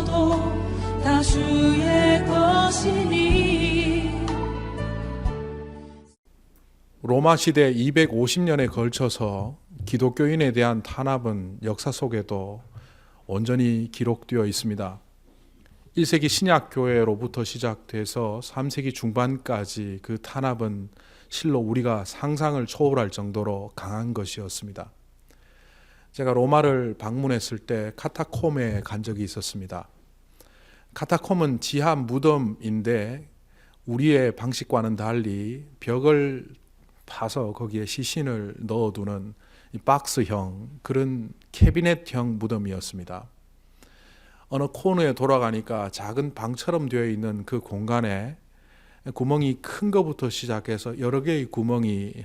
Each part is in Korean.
있어도 다 주의 것이니. 로마 시대 250년에 걸쳐서 기독교인에 대한 탄압은 역사 속에도 온전히 기록되어 있습니다. 1세기 신약교회로부터 시작돼서 3세기 중반까지 그 탄압은 실로 우리가 상상을 초월할 정도로 강한 것이었습니다. 제가 로마를 방문했을 때 카타콤에 간 적이 있었습니다. 카타콤은 지하 무덤인데 우리의 방식과는 달리 벽을 파서 거기에 시신을 넣어두는 박스형, 그런 캐비넷형 무덤이었습니다. 어느 코너에 돌아가니까 작은 방처럼 되어 있는 그 공간에 구멍이 큰 것부터 시작해서 여러 개의 구멍이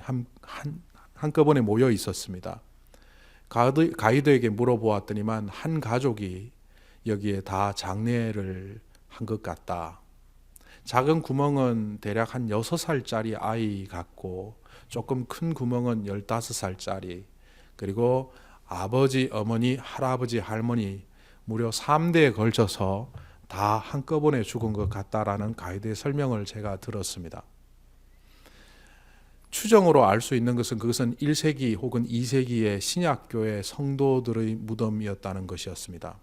한꺼번에 모여 있었습니다. 가이드에게 물어보았더니만 한 가족이 여기에 다 장례를 한 것 같다. 작은 구멍은 대략 한 6살짜리 아이 같고, 조금 큰 구멍은 15살짜리, 그리고 아버지, 어머니, 할아버지, 할머니 무려 3대에 걸쳐서 다 한꺼번에 죽은 것 같다라는 가이드의 설명을 제가 들었습니다. 추정으로 알 수 있는 것은 그것은 1세기 혹은 2세기의 신약교회 성도들의 무덤이었다는 것이었습니다.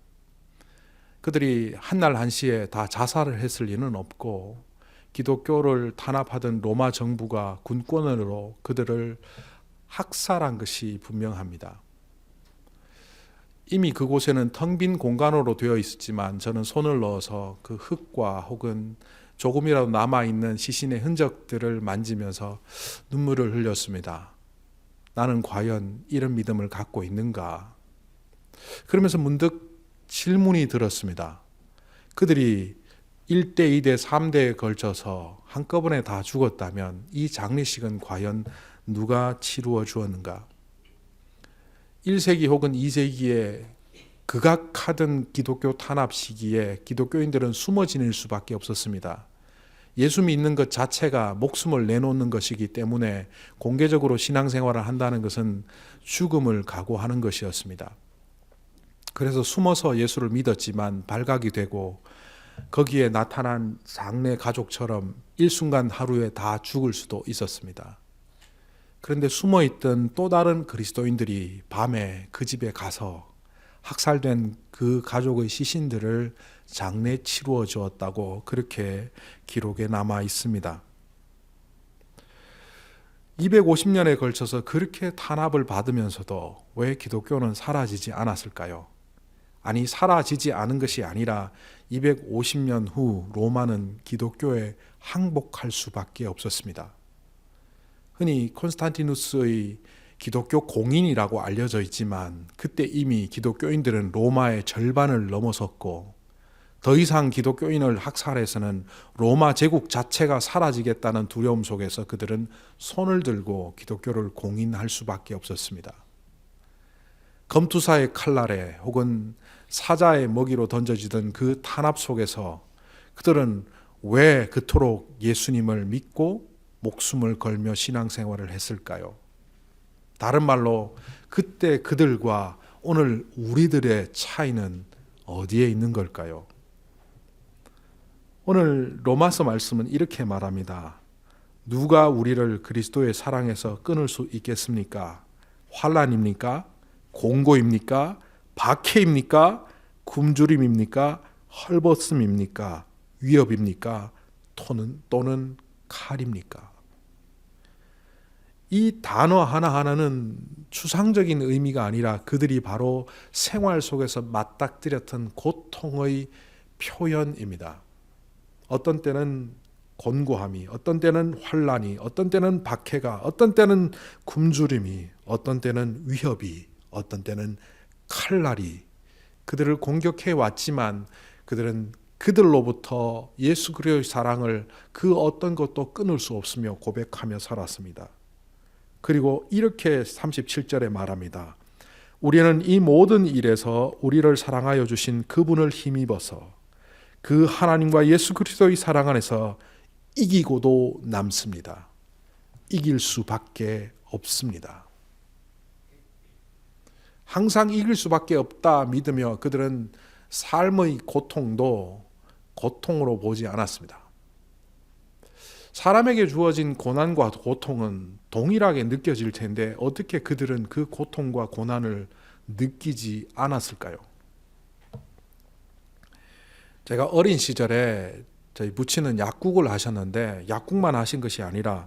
그들이 한날 한시에 다 자살을 했을 리는 없고, 기독교를 탄압하던 로마 정부가 군권으로 그들을 학살한 것이 분명합니다. 이미 그곳에는 텅 빈 공간으로 되어 있었지만 저는 손을 넣어서 그 흙과 혹은 조금이라도 남아있는 시신의 흔적들을 만지면서 눈물을 흘렸습니다. 나는 과연 이런 믿음을 갖고 있는가? 그러면서 문득 질문이 들었습니다. 그들이 1대, 2대, 3대에 걸쳐서 한꺼번에 다 죽었다면 이 장례식은 과연 누가 치루어 주었는가? 1세기 혹은 2세기에 극악하던 기독교 탄압 시기에 기독교인들은 숨어 지낼 수밖에 없었습니다. 예수 믿는 것 자체가 목숨을 내놓는 것이기 때문에 공개적으로 신앙생활을 한다는 것은 죽음을 각오하는 것이었습니다. 그래서 숨어서 예수를 믿었지만 발각이 되고 거기에 나타난 장례 가족처럼 일순간 하루에 다 죽을 수도 있었습니다. 그런데 숨어있던 또 다른 그리스도인들이 밤에 그 집에 가서 학살된 그 가족의 시신들을 장례 치루어 주었다고 그렇게 기록에 남아 있습니다. 250년에 걸쳐서 그렇게 탄압을 받으면서도 왜 기독교는 사라지지 않았을까요? 아니, 사라지지 않은 것이 아니라 250년 후 로마는 기독교에 항복할 수밖에 없었습니다. 흔히 콘스탄티누스의 기독교 공인이라고 알려져 있지만 그때 이미 기독교인들은 로마의 절반을 넘어섰고 더 이상 기독교인을 학살해서는 로마 제국 자체가 사라지겠다는 두려움 속에서 그들은 손을 들고 기독교를 공인할 수밖에 없었습니다. 검투사의 칼날에 혹은 사자의 먹이로 던져지던 그 탄압 속에서 그들은 왜 그토록 예수님을 믿고 목숨을 걸며 신앙생활을 했을까요? 다른 말로 그때 그들과 오늘 우리들의 차이는 어디에 있는 걸까요? 오늘 로마서 말씀은 이렇게 말합니다. 누가 우리를 그리스도의 사랑에서 끊을 수 있겠습니까? 환난입니까? 공고입니까? 박해입니까? 굶주림입니까? 헐벗음입니까? 위협입니까? 또는 칼입니까? 이 단어 하나하나는 추상적인 의미가 아니라 그들이 바로 생활 속에서 맞닥뜨렸던 고통의 표현입니다. 어떤 때는 곤고함이, 어떤 때는 환난이, 어떤 때는 박해가, 어떤 때는 굶주림이, 어떤 때는 위협이, 어떤 때는 칼날이 그들을 공격해 왔지만 그들은 그들로부터 예수 그리스도의 사랑을 그 어떤 것도 끊을 수 없으며 고백하며 살았습니다. 그리고 이렇게 37절에 말합니다. 우리는 이 모든 일에서 우리를 사랑하여 주신 그분을 힘입어서 그 하나님과 예수 그리스도의 사랑 안에서 이기고도 남습니다. 이길 수밖에 없습니다. 항상 이길 수밖에 없다 믿으며 그들은 삶의 고통도 고통으로 보지 않았습니다. 사람에게 주어진 고난과 고통은 동일하게 느껴질 텐데 어떻게 그들은 그 고통과 고난을 느끼지 않았을까요? 제가 어린 시절에 저희 부친은 약국을 하셨는데 약국만 하신 것이 아니라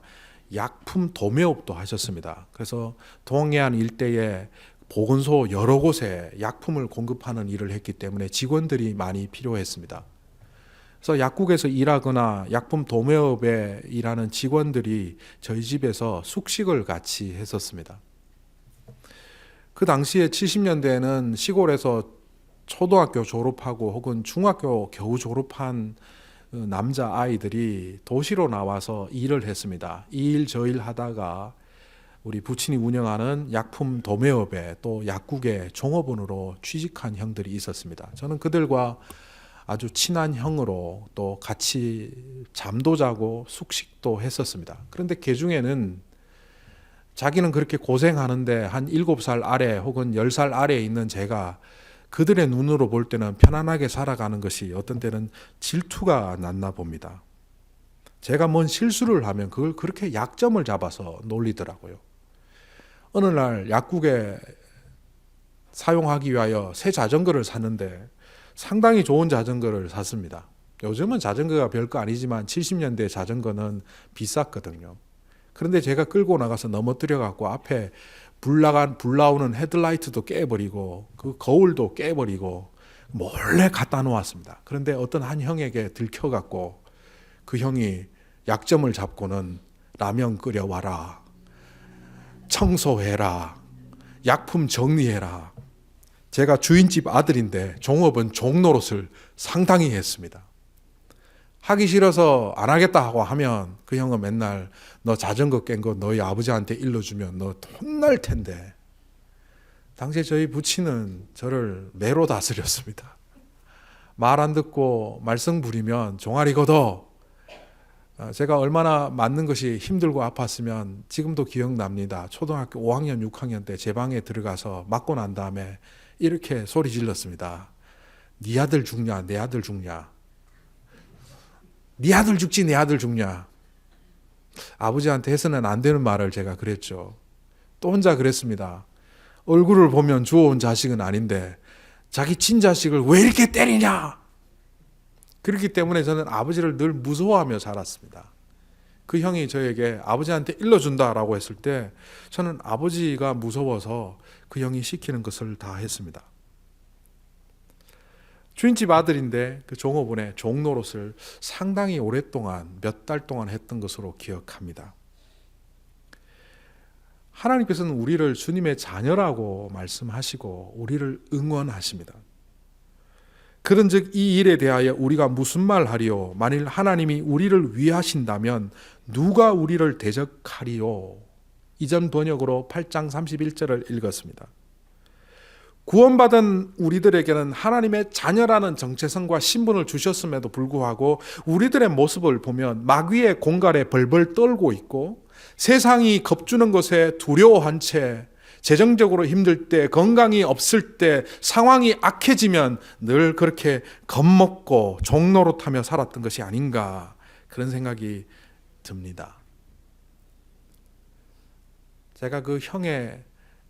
약품 도매업도 하셨습니다. 그래서 동해안 일대에 보건소 여러 곳에 약품을 공급하는 일을 했기 때문에 직원들이 많이 필요했습니다. 그래서 약국에서 일하거나 약품 도매업에 일하는 직원들이 저희 집에서 숙식을 같이 했었습니다. 그 당시에 70년대에는 시골에서 초등학교 졸업하고 혹은 중학교 겨우 졸업한 남자 아이들이 도시로 나와서 일을 했습니다. 이 일 저 일 하다가 우리 부친이 운영하는 약품 도매업에 또 약국에 종업원으로 취직한 형들이 있었습니다. 저는 그들과 아주 친한 형으로 또 같이 잠도 자고 숙식도 했었습니다. 그런데 그 중에는 자기는 그렇게 고생하는데 한 7살 아래 혹은 10살 아래에 있는 제가 그들의 눈으로 볼 때는 편안하게 살아가는 것이 어떤 때는 질투가 났나 봅니다. 제가 뭔 실수를 하면 그걸 그렇게 약점을 잡아서 놀리더라고요. 어느 날 약국에 사용하기 위하여 새 자전거를 샀는데 상당히 좋은 자전거를 샀습니다. 요즘은 자전거가 별거 아니지만 70년대 자전거는 비쌌거든요. 그런데 제가 끌고 나가서 넘어뜨려 갖고 앞에 불 나오는 헤드라이트도 깨버리고 그 거울도 깨버리고 몰래 갖다 놓았습니다. 그런데 어떤 한 형에게 들켜 갖고 그 형이 약점을 잡고는 라면 끓여와라, 청소해라, 약품 정리해라. 제가 주인집 아들인데 종업원 종노릇을 상당히 했습니다. 하기 싫어서 안 하겠다 하고 하면 그 형은 맨날 너 자전거 깬 거 너희 아버지한테 일러주면 너 혼날 텐데. 당시에 저희 부친은 저를 매로 다스렸습니다. 말 안 듣고 말썽 부리면 종아리 걷어. 제가 얼마나 맞는 것이 힘들고 아팠으면 지금도 기억납니다. 초등학교 5학년, 6학년 때 제 방에 들어가서 맞고 난 다음에 이렇게 소리 질렀습니다. 네 아들 죽냐, 내 아들 죽냐. 네 아들 죽지 내 아들 죽냐. 아버지한테 해서는 안 되는 말을 제가 그랬죠. 또 혼자 그랬습니다. 얼굴을 보면 주워온 자식은 아닌데 자기 친자식을 왜 이렇게 때리냐. 그렇기 때문에 저는 아버지를 늘 무서워하며 자랐습니다. 그 형이 저에게 아버지한테 일러준다라고 했을 때 저는 아버지가 무서워서 그 형이 시키는 것을 다 했습니다. 주인집 아들인데 그 종업원의 종노릇을 상당히 오랫동안 몇 달 동안 했던 것으로 기억합니다. 하나님께서는 우리를 주님의 자녀라고 말씀하시고 우리를 응원하십니다. 그런즉 이 일에 대하여 우리가 무슨 말 하리요? 만일 하나님이 우리를 위하신다면 누가 우리를 대적하리요? 이전 번역으로 8장 31절을 읽었습니다. 구원받은 우리들에게는 하나님의 자녀라는 정체성과 신분을 주셨음에도 불구하고 우리들의 모습을 보면 마귀의 공갈에 벌벌 떨고 있고 세상이 겁주는 것에 두려워한 채 재정적으로 힘들 때, 건강이 없을 때, 상황이 악해지면 늘 그렇게 겁먹고 종노릇하며 살았던 것이 아닌가 그런 생각이 듭니다. 제가 그 형의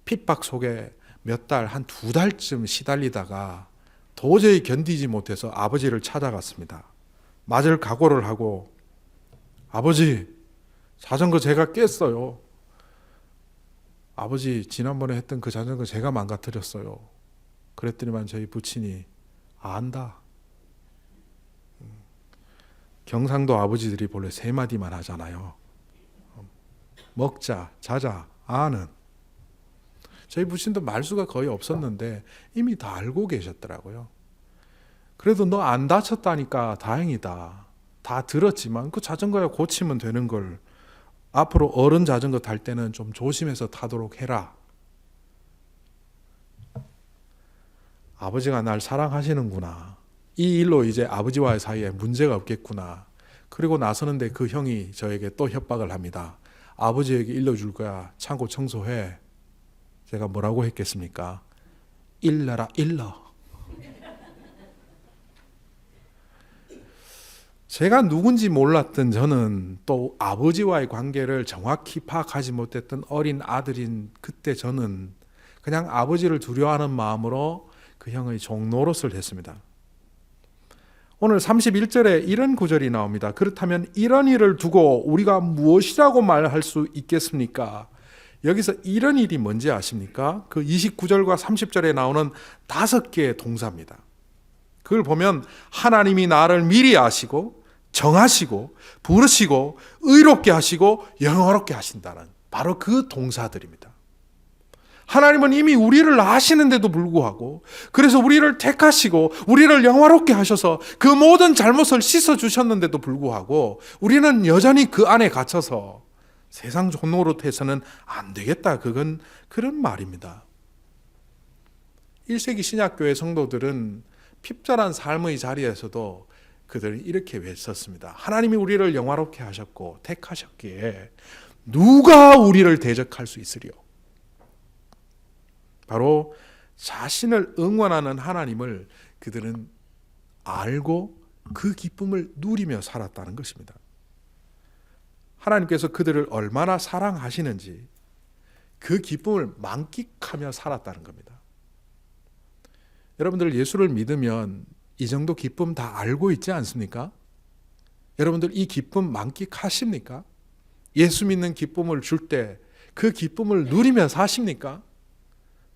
핍박 속에 몇 달, 한 2달쯤 시달리다가 도저히 견디지 못해서 아버지를 찾아갔습니다. 맞을 각오를 하고 아버지, 자전거 제가 깼어요. 아버지, 지난번에 했던 그 자전거 제가 망가뜨렸어요. 그랬더니만 저희 부친이 안다. 경상도 아버지들이 본래 3마디만 하잖아요. 먹자, 자자, 아는. 저희 부친도 말수가 거의 없었는데 이미 다 알고 계셨더라고요. 그래도 너 안 다쳤다니까 다행이다. 다 들었지만 그 자전거야 고치면 되는 걸 앞으로 어른 자전거 탈 때는 좀 조심해서 타도록 해라. 아버지가 날 사랑하시는구나. 이 일로 이제 아버지와의 사이에 문제가 없겠구나. 그리고 나서는데 그 형이 저에게 또 협박을 합니다. 아버지에게 일러줄 거야. 창고 청소해. 제가 뭐라고 했겠습니까? 일러라 일러. 제가 누군지 몰랐던 저는 또 아버지와의 관계를 정확히 파악하지 못했던 어린 아들인 그때 저는 그냥 아버지를 두려워하는 마음으로 그 형의 종노릇을 했습니다. 오늘 31절에 이런 구절이 나옵니다. 그렇다면 이런 일을 두고 우리가 무엇이라고 말할 수 있겠습니까? 여기서 이런 일이 뭔지 아십니까? 그 29절과 30절에 나오는 5개의 동사입니다. 그걸 보면 하나님이 나를 미리 아시고 정하시고 부르시고 의롭게 하시고 영화롭게 하신다는 바로 그 동사들입니다. 하나님은 이미 우리를 아시는데도 불구하고 그래서 우리를 택하시고 우리를 영화롭게 하셔서 그 모든 잘못을 씻어주셨는데도 불구하고 우리는 여전히 그 안에 갇혀서 세상 종노릇해서는 안 되겠다. 그건 그런 말입니다. 1세기 신약교회 성도들은 핍절한 삶의 자리에서도 그들은 이렇게 외쳤습니다. 하나님이 우리를 영화롭게 하셨고 택하셨기에 누가 우리를 대적할 수 있으리요? 바로 자신을 응원하는 하나님을 그들은 알고 그 기쁨을 누리며 살았다는 것입니다. 하나님께서 그들을 얼마나 사랑하시는지 그 기쁨을 만끽하며 살았다는 겁니다. 여러분들 예수를 믿으면 이 정도 기쁨 다 알고 있지 않습니까? 여러분들 이 기쁨 만끽하십니까? 예수 믿는 기쁨을 줄 때 그 기쁨을 누리며 사십니까?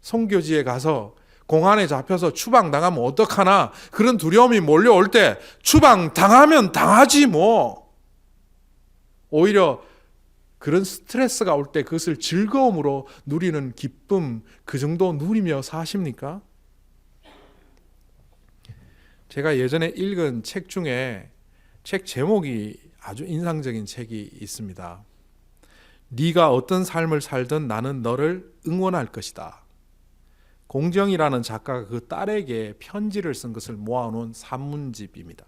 선교지에 가서 공안에 잡혀서 추방당하면 어떡하나 그런 두려움이 몰려올 때 추방당하면 당하지 뭐. 오히려 그런 스트레스가 올 때 그것을 즐거움으로 누리는 기쁨 그 정도 누리며 사십니까? 제가 예전에 읽은 책 중에 책 제목이 아주 인상적인 책이 있습니다. 네가 어떤 삶을 살든 나는 너를 응원할 것이다. 공정이라는 작가가 그 딸에게 편지를 쓴 것을 모아놓은 산문집입니다.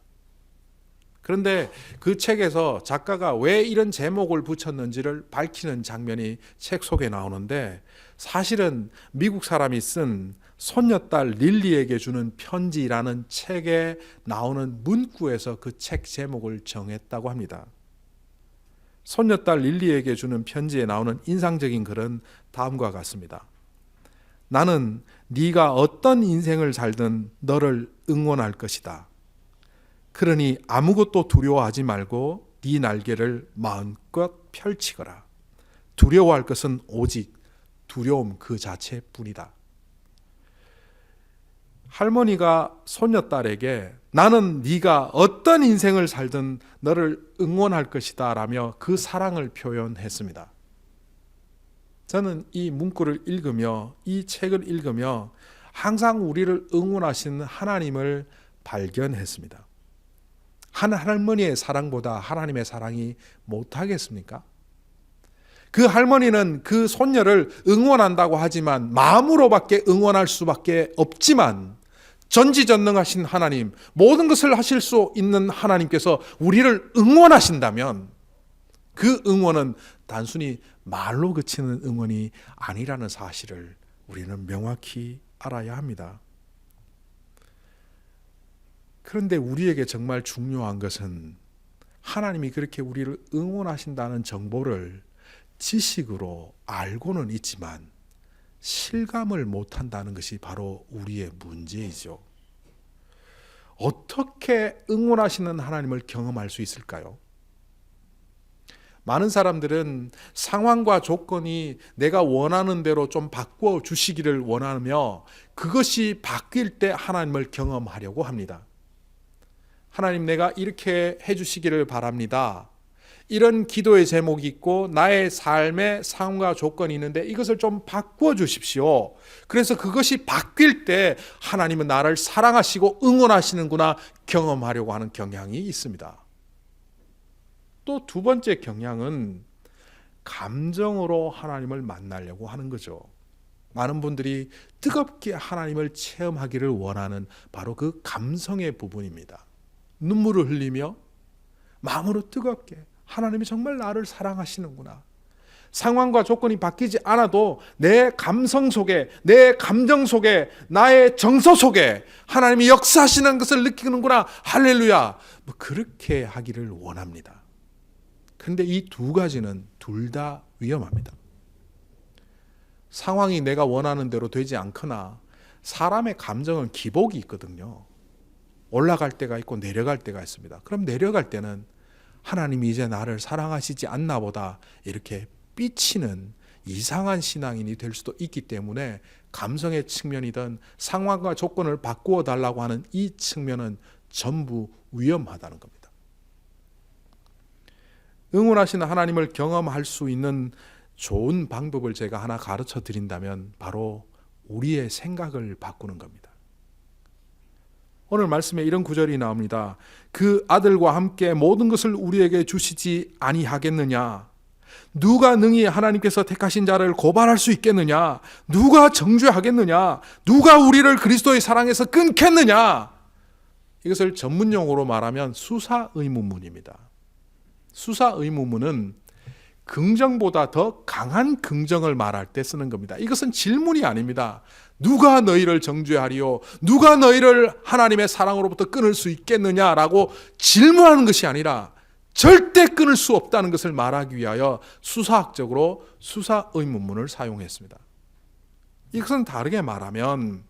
그런데 그 책에서 작가가 왜 이런 제목을 붙였는지를 밝히는 장면이 책 속에 나오는데 사실은 미국 사람이 쓴 손녀딸 릴리에게 주는 편지라는 책에 나오는 문구에서 그 책 제목을 정했다고 합니다. 손녀딸 릴리에게 주는 편지에 나오는 인상적인 글은 다음과 같습니다. 나는 네가 어떤 인생을 살든 너를 응원할 것이다. 그러니 아무것도 두려워하지 말고 네 날개를 마음껏 펼치거라. 두려워할 것은 오직 두려움 그 자체뿐이다. 할머니가 손녀딸에게 나는 네가 어떤 인생을 살든 너를 응원할 것이다 라며 그 사랑을 표현했습니다. 저는 이 문구를 읽으며 이 책을 읽으며 항상 우리를 응원하시는 하나님을 발견했습니다. 한 할머니의 사랑보다 하나님의 사랑이 못하겠습니까? 그 할머니는 그 손녀를 응원한다고 하지만 마음으로밖에 응원할 수밖에 없지만 전지전능하신 하나님, 모든 것을 하실 수 있는 하나님께서 우리를 응원하신다면 그 응원은 단순히 말로 그치는 응원이 아니라는 사실을 우리는 명확히 알아야 합니다. 그런데 우리에게 정말 중요한 것은 하나님이 그렇게 우리를 응원하신다는 정보를 지식으로 알고는 있지만 실감을 못한다는 것이 바로 우리의 문제이죠. 어떻게 응원하시는 하나님을 경험할 수 있을까요? 많은 사람들은 상황과 조건이 내가 원하는 대로 좀 바꿔 주시기를 원하며 그것이 바뀔 때 하나님을 경험하려고 합니다. 하나님, 내가 이렇게 해주시기를 바랍니다. 이런 기도의 제목이 있고 나의 삶의 상황과 조건이 있는데 이것을 좀 바꿔 주십시오. 그래서 그것이 바뀔 때 하나님은 나를 사랑하시고 응원하시는구나 경험하려고 하는 경향이 있습니다. 또 두 번째 경향은 감정으로 하나님을 만나려고 하는 거죠. 많은 분들이 뜨겁게 하나님을 체험하기를 원하는 바로 그 감성의 부분입니다. 눈물을 흘리며 마음으로 뜨겁게 하나님이 정말 나를 사랑하시는구나. 상황과 조건이 바뀌지 않아도 내 감성 속에, 내 감정 속에, 나의 정서 속에 하나님이 역사하시는 것을 느끼는구나. 할렐루야. 뭐 그렇게 하기를 원합니다. 그런데 이 두 가지는 둘 다 위험합니다. 상황이 내가 원하는 대로 되지 않거나 사람의 감정은 기복이 있거든요. 올라갈 때가 있고 내려갈 때가 있습니다. 그럼 내려갈 때는 하나님이 이제 나를 사랑하시지 않나 보다 이렇게 삐치는 이상한 신앙인이 될 수도 있기 때문에 감성의 측면이든 상황과 조건을 바꾸어 달라고 하는 이 측면은 전부 위험하다는 겁니다. 응원하시는 하나님을 경험할 수 있는 좋은 방법을 제가 하나 가르쳐 드린다면 바로 우리의 생각을 바꾸는 겁니다. 오늘 말씀에 이런 구절이 나옵니다. 그 아들과 함께 모든 것을 우리에게 주시지 아니하겠느냐? 누가 능히 하나님께서 택하신 자를 고발할 수 있겠느냐? 누가 정죄하겠느냐? 누가 우리를 그리스도의 사랑에서 끊겠느냐? 이것을 전문용어로 말하면 수사의문문입니다. 수사의문문은 긍정보다 더 강한 긍정을 말할 때 쓰는 겁니다. 이것은 질문이 아닙니다. 누가 너희를 정죄하리요? 누가 너희를 하나님의 사랑으로부터 끊을 수 있겠느냐라고 질문하는 것이 아니라 절대 끊을 수 없다는 것을 말하기 위하여 수사학적으로 수사의문문을 사용했습니다. 이것은 다르게 말하면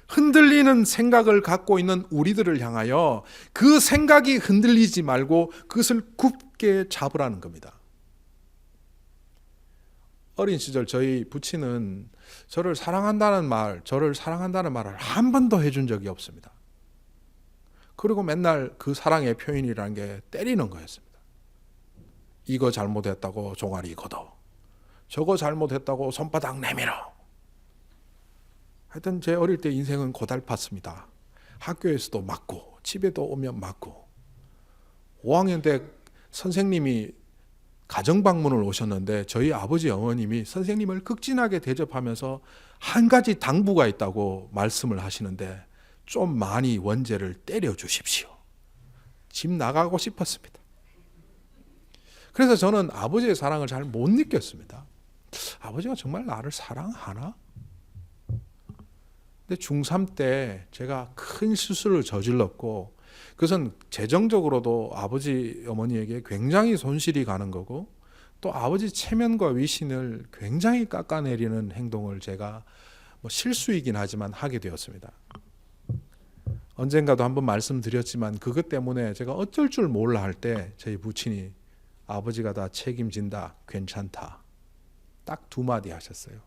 흔들리는 생각을 갖고 있는 우리들을 향하여 그 생각이 흔들리지 말고 그것을 굳게 잡으라는 겁니다. 어린 시절 저희 부친은 저를 사랑한다는 말을 한 번도 해준 적이 없습니다. 그리고 맨날 그 사랑의 표현이라는 게 때리는 거였습니다. 이거 잘못했다고 종아리 걷어. 저거 잘못했다고 손바닥 내밀어. 하여튼 제 어릴 때 인생은 고달팠습니다. 학교에서도 맞고 집에도 오면 맞고 5학년 때 선생님이 가정방문을 오셨는데 저희 아버지 어머님이 선생님을 극진하게 대접하면서 한 가지 당부가 있다고 말씀을 하시는데 좀 많이 원재를 때려 주십시오. 집 나가고 싶었습니다. 그래서 저는 아버지의 사랑을 잘 못 느꼈습니다. 아버지가 정말 나를 사랑하나? 근데 중3 때 제가 큰 실수를 저질렀고 그것은 재정적으로도 아버지 어머니에게 굉장히 손실이 가는 거고 또 아버지 체면과 위신을 굉장히 깎아내리는 행동을 제가 실수이긴 하지만 하게 되었습니다. 언젠가도 한번 말씀드렸지만 그것 때문에 제가 어쩔 줄 몰라 할 때 저희 부친이 아버지가 다 책임진다, 괜찮다. 딱 두 마디 하셨어요.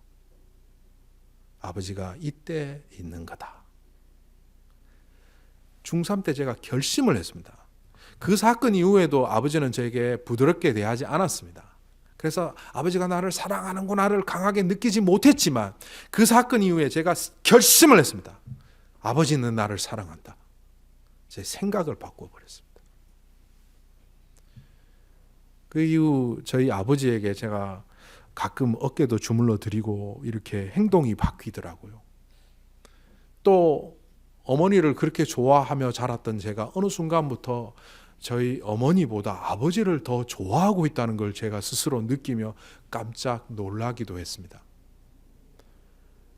아버지가 이때 있는 거다. 중3 때 제가 결심을 했습니다. 그 사건 이후에도 아버지는 저에게 부드럽게 대하지 않았습니다. 그래서 아버지가 나를 사랑하는구나를 강하게 느끼지 못했지만 그 사건 이후에 제가 결심을 했습니다. 아버지는 나를 사랑한다. 제 생각을 바꿔버렸습니다. 그 이후 저희 아버지에게 제가 가끔 어깨도 주물러 드리고 이렇게 행동이 바뀌더라고요. 또 어머니를 그렇게 좋아하며 자랐던 제가 어느 순간부터 저희 어머니보다 아버지를 더 좋아하고 있다는 걸 제가 스스로 느끼며 깜짝 놀라기도 했습니다.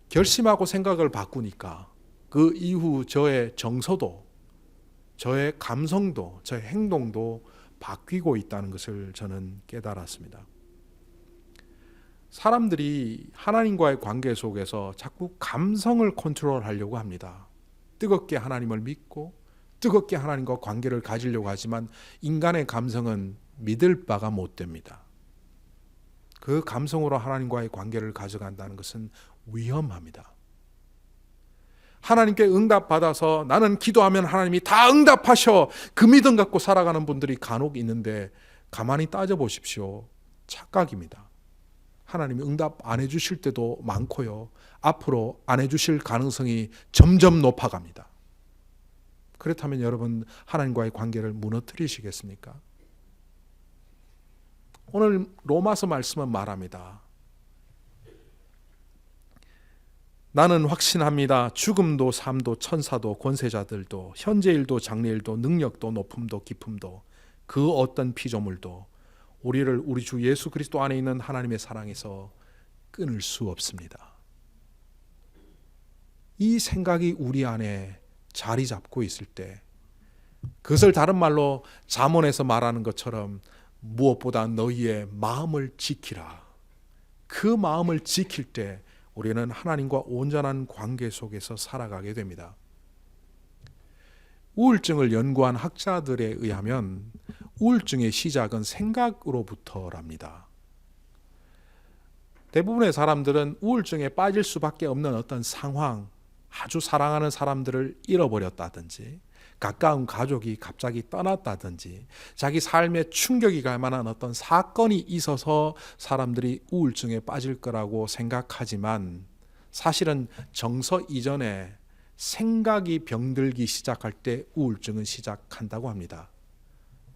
결심하고 생각을 바꾸니까 그 이후 저의 정서도 저의 감성도 저의 행동도 바뀌고 있다는 것을 저는 깨달았습니다. 사람들이 하나님과의 관계 속에서 자꾸 감성을 컨트롤하려고 합니다. 뜨겁게 하나님을 믿고 뜨겁게 하나님과 관계를 가지려고 하지만 인간의 감성은 믿을 바가 못 됩니다. 그 감성으로 하나님과의 관계를 가져간다는 것은 위험합니다. 하나님께 응답받아서 나는 기도하면 하나님이 다 응답하셔 그 믿음 갖고 살아가는 분들이 간혹 있는데 가만히 따져보십시오. 착각입니다. 하나님이 응답 안 해주실 때도 많고요. 앞으로 안 해주실 가능성이 점점 높아갑니다. 그렇다면 여러분 하나님과의 관계를 무너뜨리시겠습니까? 오늘 로마서 말씀은 말합니다. 나는 확신합니다. 죽음도 삶도 천사도 권세자들도 현재일도 장래일도 능력도 높음도 깊음도 그 어떤 피조물도 우리를 우리 주 예수 그리스도 안에 있는 하나님의 사랑에서 끊을 수 없습니다. 이 생각이 우리 안에 자리 잡고 있을 때, 그것을 다른 말로 잠언에서 말하는 것처럼 무엇보다 너희의 마음을 지키라. 그 마음을 지킬 때 우리는 하나님과 온전한 관계 속에서 살아가게 됩니다. 우울증을 연구한 학자들에 의하면 우울증의 시작은 생각으로부터랍니다. 대부분의 사람들은 우울증에 빠질 수밖에 없는 어떤 상황, 아주 사랑하는 사람들을 잃어버렸다든지, 가까운 가족이 갑자기 떠났다든지, 자기 삶에 충격이 갈 만한 어떤 사건이 있어서 사람들이 우울증에 빠질 거라고 생각하지만, 사실은 정서 이전에 생각이 병들기 시작할 때 우울증은 시작한다고 합니다.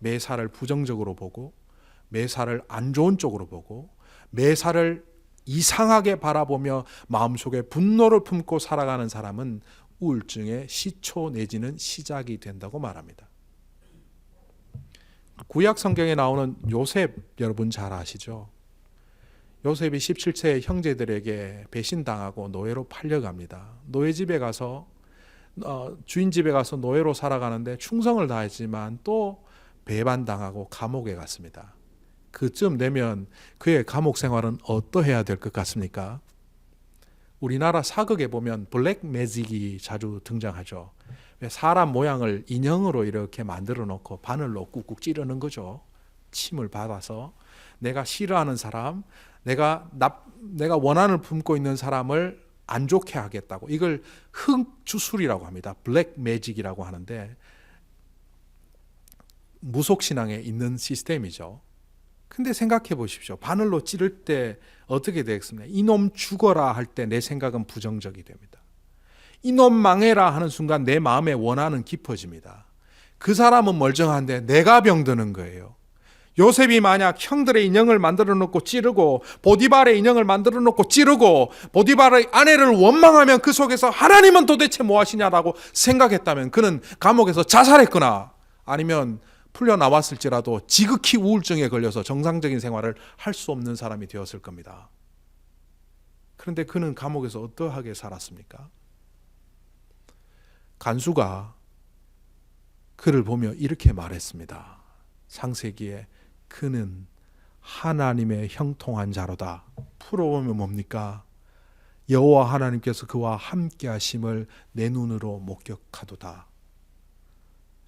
매사를 부정적으로 보고, 매사를 안 좋은 쪽으로 보고, 매사를 이상하게 바라보며 마음속에 분노를 품고 살아가는 사람은 우울증의 시초 내지는 시작이 된다고 말합니다. 구약 성경에 나오는 요셉, 여러분 잘 아시죠? 요셉이 17세의 형제들에게 배신당하고 노예로 팔려갑니다. 노예 집에 가서 주인 집에 가서 노예로 살아가는데 충성을 다했지만 또 배반당하고 감옥에 갔습니다. 그쯤 되면 그의 감옥 생활은 어떠해야 될 것 같습니까? 우리나라 사극에 보면 블랙 매직이 자주 등장하죠. 사람 모양을 인형으로 이렇게 만들어 놓고 바늘로 꾹꾹 찌르는 거죠. 침을 받아서 내가 싫어하는 사람, 내가 원한을 품고 있는 사람을 안 좋게 하겠다고. 이걸 흑주술이라고 합니다. 블랙 매직이라고 하는데 무속신앙에 있는 시스템이죠. 근데 생각해 보십시오. 바늘로 찌를 때 어떻게 되겠습니까? 이놈 죽어라 할 때 내 생각은 부정적이 됩니다. 이놈 망해라 하는 순간 내 마음의 원한은 깊어집니다. 그 사람은 멀쩡한데 내가 병드는 거예요. 요셉이 만약 형들의 인형을 만들어 놓고 찌르고 보디발의 인형을 만들어 놓고 찌르고 보디발의 아내를 원망하면 그 속에서 하나님은 도대체 뭐 하시냐라고 생각했다면 그는 감옥에서 자살했거나 아니면 풀려나왔을지라도 지극히 우울증에 걸려서 정상적인 생활을 할 수 없는 사람이 되었을 겁니다. 그런데 그는 감옥에서 어떠하게 살았습니까? 간수가 그를 보며 이렇게 말했습니다. 창세기에 그는 하나님의 형통한 자로다. 풀어보면 뭡니까? 여호와 하나님께서 그와 함께 하심을 내 눈으로 목격하도다.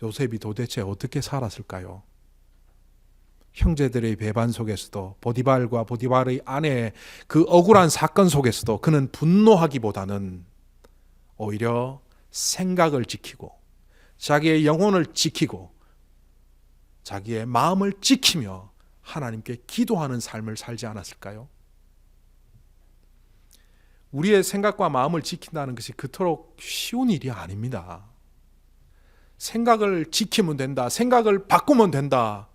요셉이 도대체 어떻게 살았을까요? 형제들의 배반 속에서도 보디발과 보디발의 아내의 그 억울한 사건 속에서도 그는 분노하기보다는 오히려 생각을 지키고 자기의 영혼을 지키고 자기의 마음을 지키며 하나님께 기도하는 삶을 살지 않았을까요? 우리의 생각과 마음을 지킨다는 것이 그토록 쉬운 일이 아닙니다. 생각을 지키면 된다. 생각을 바꾸면 된다.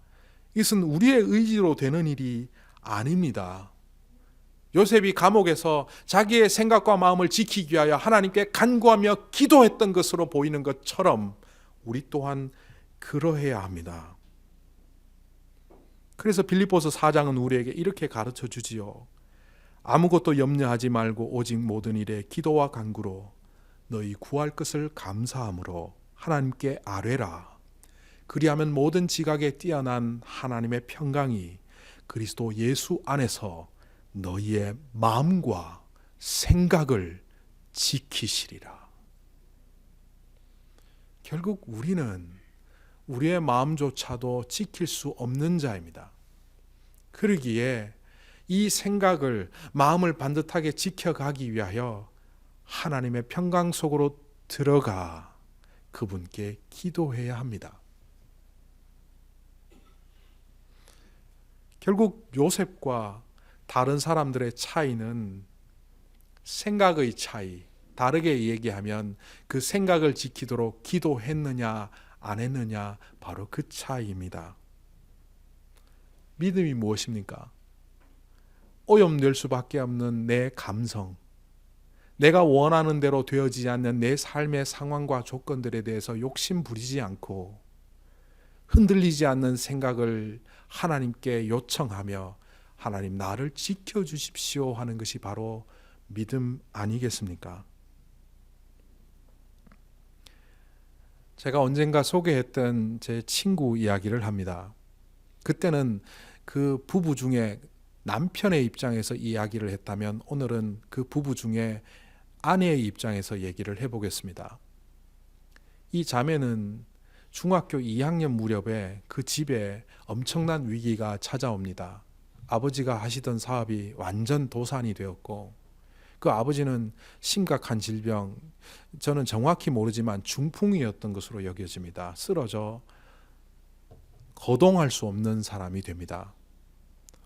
이것은 우리의 의지로 되는 일이 아닙니다. 요셉이 감옥에서 자기의 생각과 마음을 지키기 위하여 하나님께 간구하며 기도했던 것으로 보이는 것처럼 우리 또한 그러해야 합니다. 그래서 빌립보서 4장은 우리에게 이렇게 가르쳐 주지요. 아무것도 염려하지 말고 오직 모든 일에 기도와 간구로 너희 구할 것을 감사함으로 하나님께 아뢰라. 그리하면 모든 지각에 뛰어난 하나님의 평강이 그리스도 예수 안에서 너희의 마음과 생각을 지키시리라. 결국 우리는 우리의 마음조차도 지킬 수 없는 자입니다. 그러기에 이 생각을, 마음을 반듯하게 지켜가기 위하여 하나님의 평강 속으로 들어가 그분께 기도해야 합니다. 결국 요셉과 다른 사람들의 차이는 생각의 차이, 다르게 얘기하면 그 생각을 지키도록 기도했느냐 안 했느냐, 바로 그 차이입니다. 믿음이 무엇입니까? 오염될 수밖에 없는 내 감성, 내가 원하는 대로 되어지지 않는 내 삶의 상황과 조건들에 대해서 욕심 부리지 않고 흔들리지 않는 생각을 하나님께 요청하며 하나님 나를 지켜주십시오 하는 것이 바로 믿음 아니겠습니까? 제가 언젠가 소개했던 제 친구 이야기를 합니다. 그때는 그 부부 중에 남편의 입장에서 이야기를 했다면 오늘은 그 부부 중에 아내의 입장에서 얘기를 해보겠습니다. 이 자매는 중학교 2학년 무렵에 그 집에 엄청난 위기가 찾아옵니다. 아버지가 하시던 사업이 완전 도산이 되었고 그 아버지는 심각한 질병, 저는 정확히 모르지만 중풍이었던 것으로 여겨집니다. 쓰러져 거동할 수 없는 사람이 됩니다.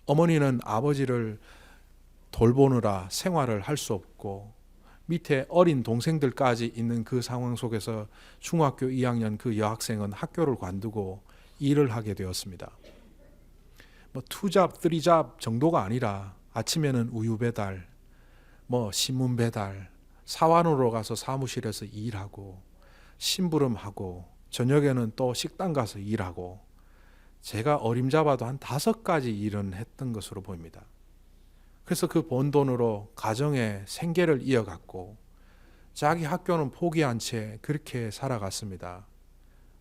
어머니는 아버지를 돌보느라 생활을 할 수 없고 밑에 어린 동생들까지 있는 그 상황 속에서 중학교 2학년 그 여학생은 학교를 관두고 일을 하게 되었습니다. 뭐 2잡, 3잡 정도가 아니라 아침에는 우유 배달, 뭐 신문 배달, 사원으로 가서 사무실에서 일하고 심부름하고 저녁에는 또 식당 가서 일하고 제가 어림잡아도 한 5가지 일은 했던 것으로 보입니다. 그래서 그 번 돈으로 가정의 생계를 이어갔고 자기 학교는 포기한 채 그렇게 살아갔습니다.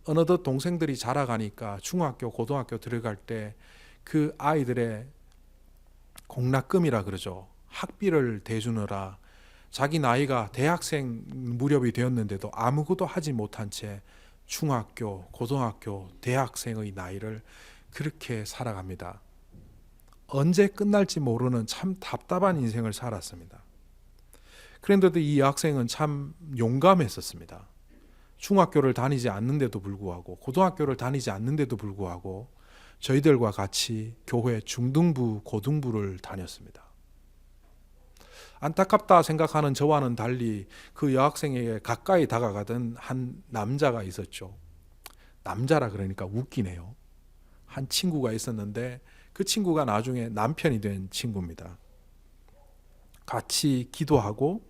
어느덧 동생들이 자라가니까 중학교, 고등학교 들어갈 때 그 아이들의 공락금이라 그러죠. 학비를 대주느라 자기 나이가 대학생 무렵이 되었는데도 아무것도 하지 못한 채 중학교, 고등학교, 대학생의 나이를 그렇게 살아갑니다. 언제 끝날지 모르는 참 답답한 인생을 살았습니다. 그런데도 이 여학생은 참 용감했었습니다. 중학교를 다니지 않는데도 불구하고 고등학교를 다니지 않는데도 불구하고 저희들과 같이 교회 중등부, 고등부를 다녔습니다. 안타깝다 생각하는 저와는 달리 그 여학생에게 가까이 다가가던 한 남자가 있었죠. 남자라 그러니까 웃기네요. 한 친구가 있었는데 그 친구가 나중에 남편이 된 친구입니다. 같이 기도하고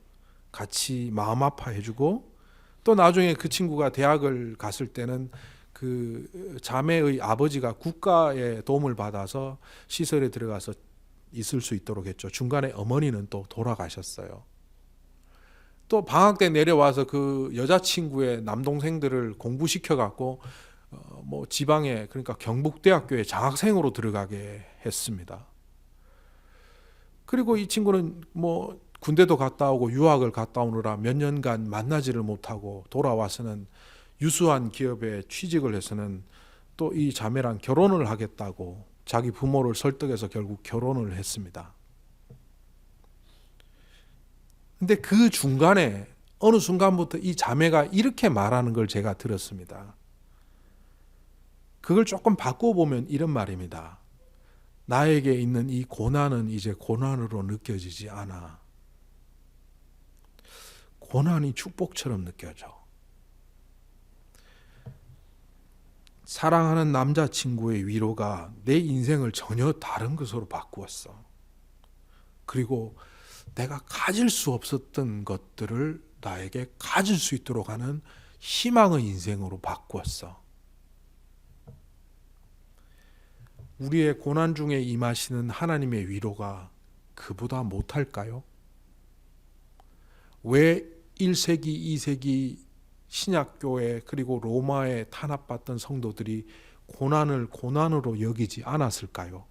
같이 마음 아파해주고 또 나중에 그 친구가 대학을 갔을 때는 그 자매의 아버지가 국가의 도움을 받아서 시설에 들어가서 있을 수 있도록 했죠. 중간에 어머니는 또 돌아가셨어요. 또 방학 때 내려와서 그 여자친구의 남동생들을 공부시켜 갖고 뭐 지방에 그러니까 경북대학교에 장학생으로 들어가게 했습니다. 그리고 이 친구는 뭐 군대도 갔다 오고 유학을 갔다 오느라 몇 년간 만나지를 못하고 돌아와서는 유수한 기업에 취직을 해서는 또 이 자매랑 결혼을 하겠다고 자기 부모를 설득해서 결국 결혼을 했습니다. 근데 그 중간에 어느 순간부터 이 자매가 이렇게 말하는 걸 제가 들었습니다. 그걸 조금 바꿔보면 이런 말입니다. 나에게 있는 이 고난은 이제 고난으로 느껴지지 않아. 고난이 축복처럼 느껴져. 사랑하는 남자친구의 위로가 내 인생을 전혀 다른 것으로 바꾸었어. 그리고 내가 가질 수 없었던 것들을 나에게 가질 수 있도록 하는 희망의 인생으로 바꾸었어. 우리의 고난 중에 임하시는 하나님의 위로가 그보다 못할까요? 왜 1세기, 2세기 신약교회 그리고 로마에 탄압받던 성도들이 고난을 고난으로 여기지 않았을까요?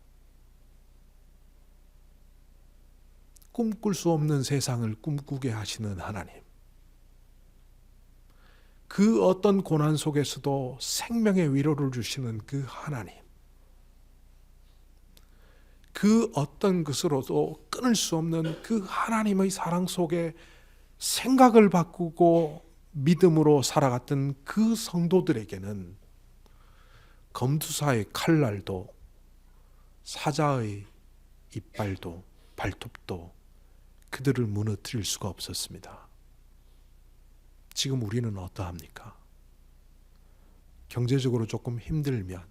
꿈꿀 수 없는 세상을 꿈꾸게 하시는 하나님. 그 어떤 고난 속에서도 생명의 위로를 주시는 그 하나님. 그 어떤 것으로도 끊을 수 없는 그 하나님의 사랑 속에 생각을 바꾸고 믿음으로 살아갔던 그 성도들에게는 검투사의 칼날도 사자의 이빨도 발톱도 그들을 무너뜨릴 수가 없었습니다. 지금 우리는 어떠합니까? 경제적으로 조금 힘들면,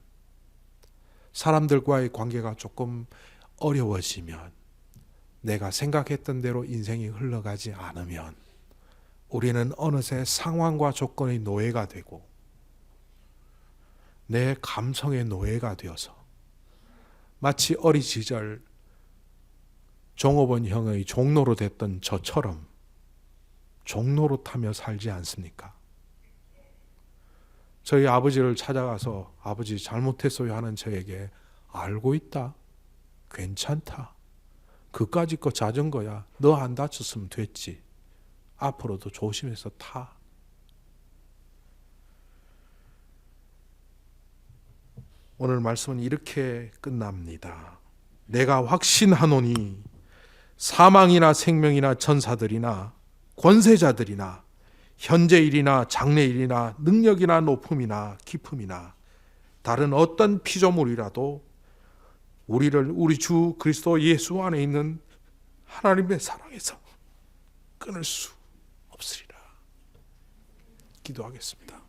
사람들과의 관계가 조금 어려워지면, 내가 생각했던 대로 인생이 흘러가지 않으면 우리는 어느새 상황과 조건의 노예가 되고 내 감성의 노예가 되어서 마치 어리지절 종업원 형의 종로로 됐던 저처럼 종로로 타며 살지 않습니까? 저희 아버지를 찾아가서 아버지 잘못했어요 하는 저에게 알고 있다. 괜찮다. 그까짓 거 자전거야. 너 안 다쳤으면 됐지. 앞으로도 조심해서 타. 오늘 말씀은 이렇게 끝납니다. 내가 확신하노니 사망이나 생명이나 천사들이나 권세자들이나 현재일이나 장래일이나 능력이나 높음이나 깊음이나 다른 어떤 피조물이라도 우리를 우리 주 그리스도 예수 안에 있는 하나님의 사랑에서 끊을 수 없으리라. 기도하겠습니다.